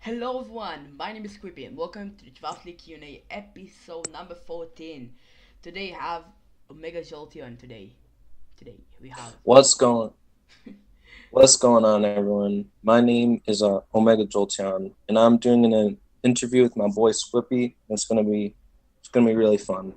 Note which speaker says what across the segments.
Speaker 1: Hello everyone, my name is Quippy and welcome to the Draft League Q&A episode number 14. Today I have Omega Jolteon Today we have
Speaker 2: What's going What's going on, everyone? My name is Omega Jolteon, and I'm doing an interview with my boy Squippy. It's gonna be really fun.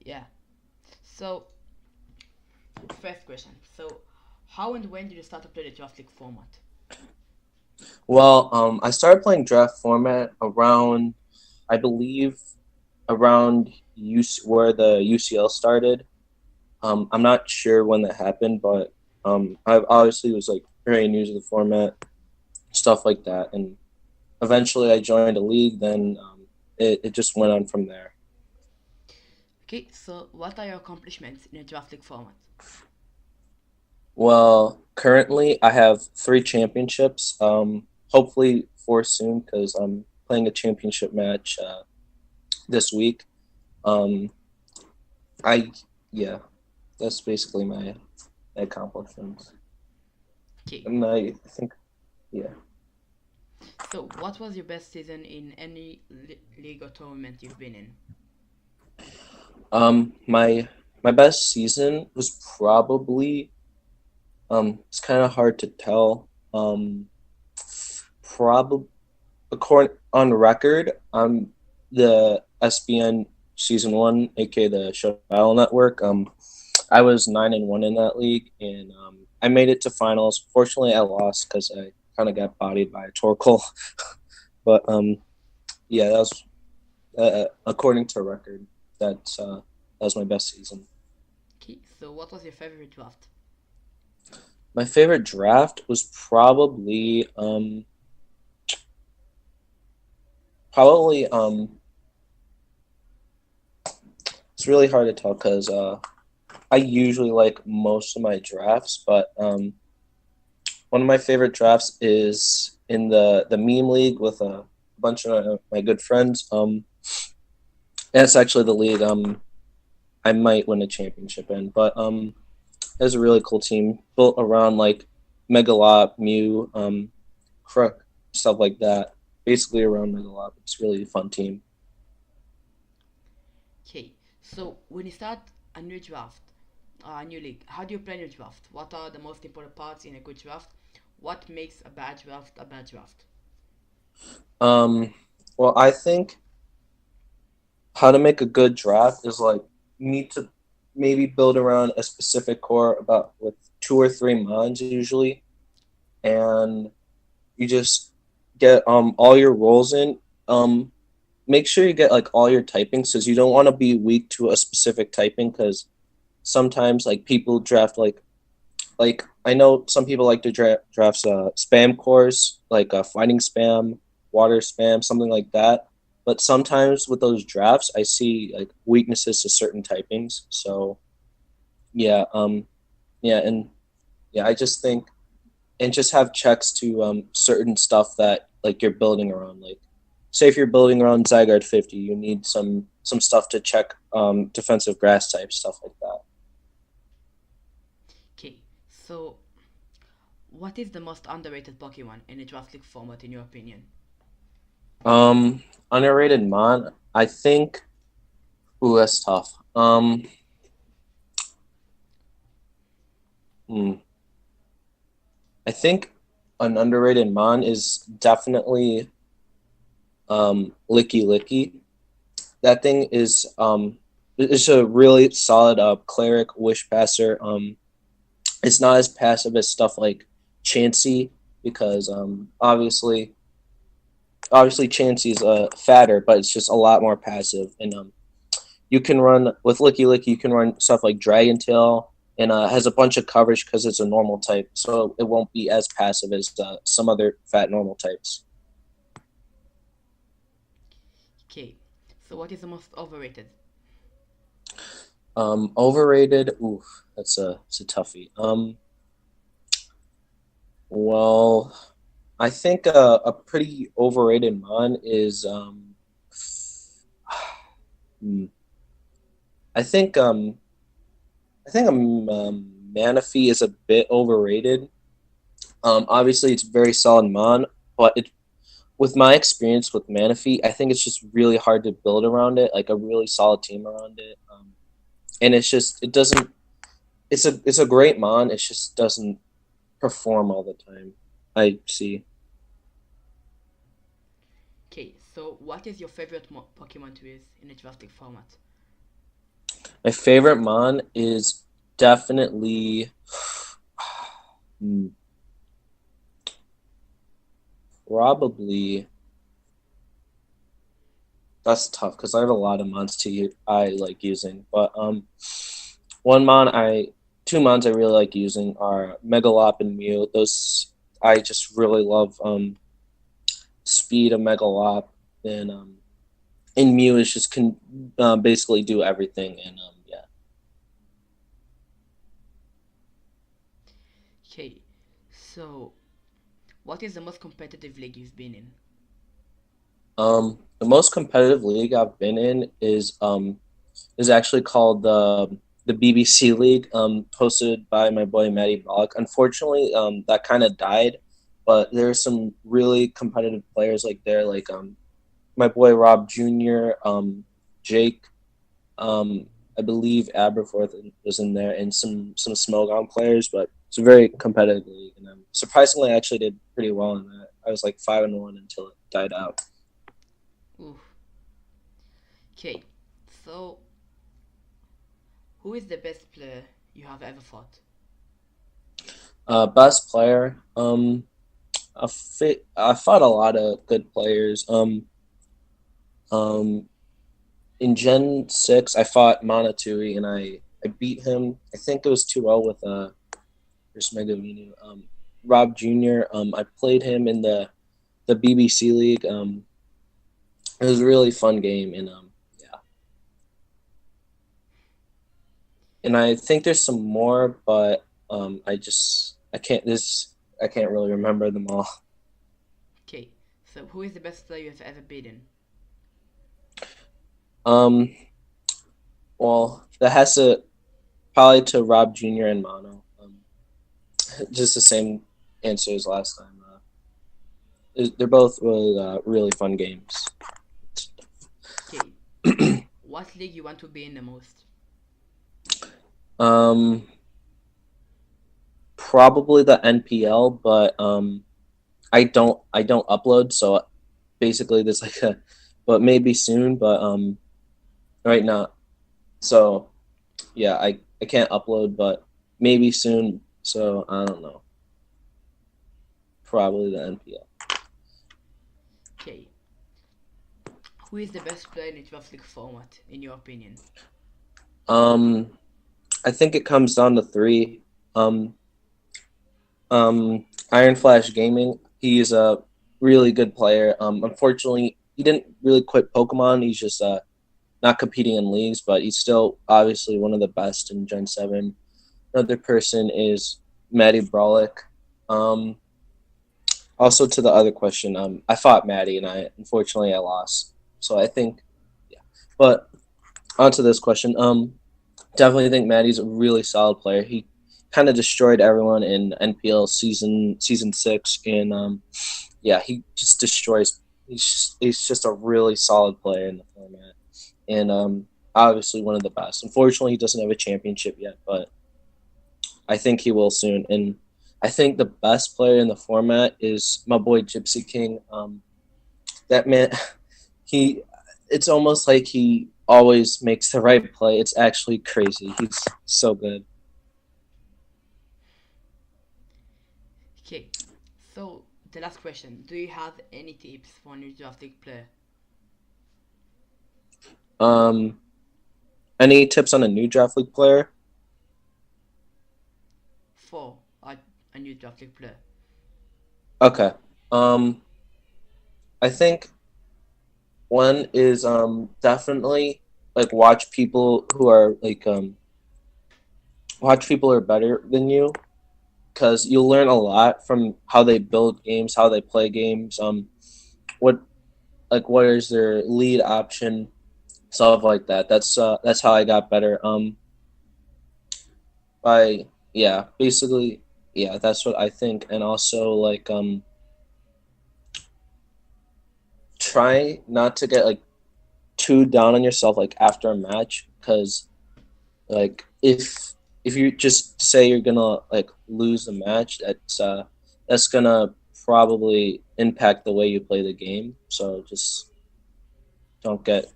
Speaker 1: yeah. So first question. So how and when did you start to play the Draft League format?
Speaker 2: Well, I started playing draft format around, I believe, around where the UCL started. I'm not sure when that happened, but I obviously was like very new to the format, stuff like that, and eventually I joined a league. Then it just went on from there.
Speaker 1: Okay, so what are your accomplishments in the Draft League format?
Speaker 2: Well, currently I have three championships. Hopefully four soon because I'm playing a championship match this week. Um, I yeah, that's basically my accomplishments,
Speaker 1: Okay,
Speaker 2: and I think yeah.
Speaker 1: so what was your best season in any league or tournament you've been in?
Speaker 2: My best season was probably it's kind of hard to tell. Probably according on record, the SBN season one, aka the Show Battle Network. I was 9-1 in that league, and I made it to finals. Fortunately, I lost because I kind of got bodied by a Torkoal. But yeah, that was according to record. That was my best season.
Speaker 1: Okay, so what was your favorite draft?
Speaker 2: My favorite draft was probably it's really hard to tell because I usually like most of my drafts, but one of my favorite drafts is in the meme league with a bunch of my good friends. That's actually the league I might win a championship in, but it was a really cool team built around like Megalop, Mew, Crook, stuff like that. Basically around Megalop. It's really a fun team.
Speaker 1: Okay, so when you start a new draft, a new league, how do you plan your draft? What are the most important parts in a good draft? What makes a bad draft a bad draft?
Speaker 2: Um, well, I think how to make a good draft is like you need to maybe build around a specific core about with two or three mons usually, and you just get all your roles in. Make sure you get like all your typings because you don't want to be weak to a specific typing because sometimes like people draft like I know some people like to draft spam cores like fighting spam, water spam, something like that. But sometimes with those drafts, I see like weaknesses to certain typings. So yeah, yeah, and yeah, I just think and just have checks to certain stuff that like you're building around. Like, say if you're building around Zygarde 50, you need some stuff to check defensive grass type stuff like that.
Speaker 1: Okay, so what is the most underrated Pokemon in a draft league format in your opinion?
Speaker 2: Underrated mon. I think. Ooh, that's tough. Hmm, I think an underrated mon is definitely Licky Licky. That thing is it's a really solid cleric wish passer. It's not as passive as stuff like Chansey because obviously Chansey's fatter, but it's just a lot more passive. And you can run with Licky Licky. You can run stuff like Dragon Tail, and has a bunch of coverage because it's a normal type, so it won't be as passive as some other fat normal types.
Speaker 1: Okay, so what is the most overrated?
Speaker 2: Overrated. Ooh, it's a toughie. Well, I think a pretty overrated mon is hmm, I think I think Manaphy is a bit overrated. Obviously, it's very solid mon, but with my experience with Manaphy, I think it's just really hard to build around it, like a really solid team around it. And it's just it doesn't. It's a great mon. It just doesn't perform all the time. I see.
Speaker 1: Okay, so what is your favorite Pokemon to use in a drafting format?
Speaker 2: My favorite mon is definitely hmm, probably that's tough because I have a lot of mons I like using, but one mon I two mons I really like using are Megalop and Mew. Those I just really love speed of Megalop and Mew is just can basically do everything and yeah.
Speaker 1: Okay, so what is the most competitive league you've been in?
Speaker 2: The most competitive league I've been in is actually called the BBC League, hosted by my boy Matty Bollock. Unfortunately, that kind of died, but there's some really competitive players like there, like my boy Rob Jr., Jake, I believe Aberforth was in there, and some Smogon players. But it's a very competitive league, and surprisingly, I actually did pretty well in that. I was like 5-1 until it died out.
Speaker 1: Ooh. Okay, so who is the best player you have ever fought?
Speaker 2: Best player. I fought a lot of good players. Um, in Gen 6, I fought Monatui and I beat him. I think it was 2-0 with Chris Megavinu. Rob Jr. I played him in the BBC League. It was a really fun game, and yeah. And I think there's some more, but I can't really remember them all.
Speaker 1: Okay, so who is the best player you have ever beaten?
Speaker 2: Um, well, that has to probably to Rob Jr. and Mono. Just the same answer as last time. They're both really fun games.
Speaker 1: Okay, what league you want to be in the most?
Speaker 2: um, Probably the NPL, but I don't upload, so basically there's like a, but maybe soon, but right now. So yeah, I can't upload, but maybe soon. So I don't know. Probably the NPL.
Speaker 1: Okay, who is the best player in the draft league format in your opinion?
Speaker 2: Um, I think it comes down to three. Um, Iron Flash Gaming. He's a really good player. Unfortunately, he didn't really quit Pokemon. He's just not competing in leagues, but he's still obviously one of the best in Gen 7. Another person is Maddie Brolick. Um, Also, to the other question, I fought Maddie and I unfortunately I lost. So I think, yeah. But onto this question, definitely think Maddie's a really solid player. He kind of destroyed everyone in NPL season 6, and yeah, he just destroys. He's just a really solid player in the format, and obviously one of the best. Unfortunately, he doesn't have a championship yet, but I think he will soon. And I think the best player in the format is my boy Gypsy King. That man, he, it's almost like he always makes the right play. It's actually crazy. He's so good.
Speaker 1: Okay, so the last question: do you have any tips for a new draft league player?
Speaker 2: Um, any tips on a new draft league player?
Speaker 1: For a new draft league player?
Speaker 2: Okay. Um, I think one is definitely like watch people who are better than you because you'll learn a lot from how they build games, how they play games, what what is their lead option, stuff like that. That's how I got better. By yeah, basically Yeah, that's what I think. And also like try not to get like too down on yourself like after a match because like if you just say you're gonna like lose the match, that's gonna probably impact the way you play the game. So just don't get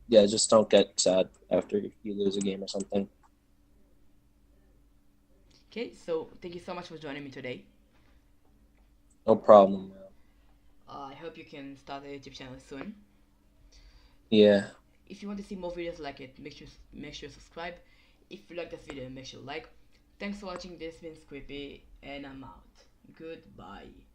Speaker 2: yeah, just don't get sad after you lose a game or something.
Speaker 1: Okay, so thank you so much for joining me today.
Speaker 2: No problem, man.
Speaker 1: I hope you can start a YouTube channel soon.
Speaker 2: Yeah,
Speaker 1: If you want to see more videos like it, make sure you subscribe. If you like this video, make sure you like. Thanks for watching. This has been Squippy, and I'm out. Goodbye.